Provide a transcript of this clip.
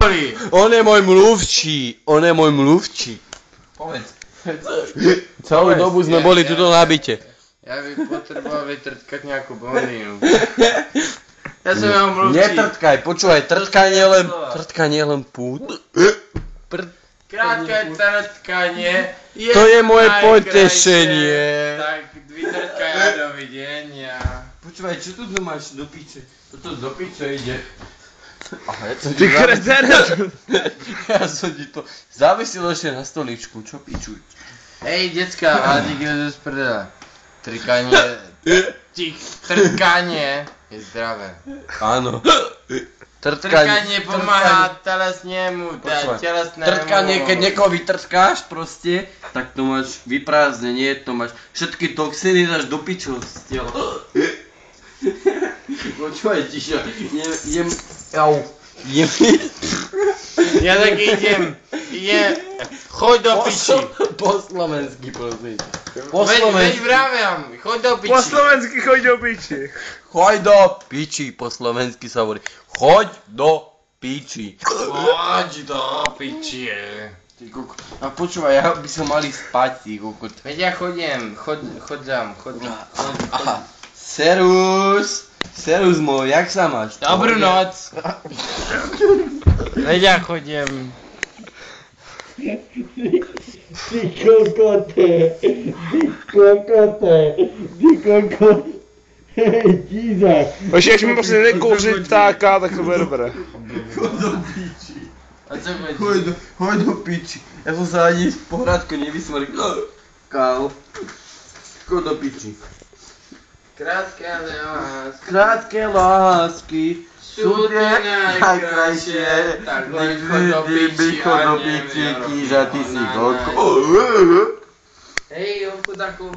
neboli. On je môj mluvčí. Povedz. Celú dobu sme boli tuto na byte. Ja by potreboval vytrtkať nejakú blondínu. Ja som jeho mluvčí. Netrtkaj, počúvaj, trtkanie len pút. Krátke trtkanie je to je moje najkrajšie. potešenie. Tak vytrtkaj a dovidenia. Počúvaj, čo tu máš do piče? Toto do piče ide. Ty kretenet! Ja som ti to zavesil ešte na stoličku, čo pičuj? Hej, decka, ale ty kde z prdela. Trtkanie je zdravé. Áno. Trtkanie pomáha telesnému, telesnému. Trtkanie, keď niekoho vytrtkáš proste, tak to máš vyprázdnenie, to máš všetky toxiny dáš do piču z tela. Počúvaj, tiša, Ja tak idem, choď do piči. Po slovensky, prosím. Veď vraviam, choď do piči. Po slovensky choď do piči. Choď do piči, po slovensky sa hovorí. Choď do piči. Choď do piči. A počúvaj, ja by som mali spať, ty kokot. Veď ja chodím, chodzám. Aha, serus môj, jak sa máš? Dobrú noc. Veď ja chodím. Ty kokote. Hej, díza. Ještě mi prostě nekouřit ptáka, tak to bude dobré. Choď do piči. A co chodí? Choď do piči. Ja som sa ani v pohľadku nevysmrkal. Kálo. Choď do piči. Krátke lásky sú tie najkrajšie. Tak chod do piči, kýža, ty si koko. Hej, chudakov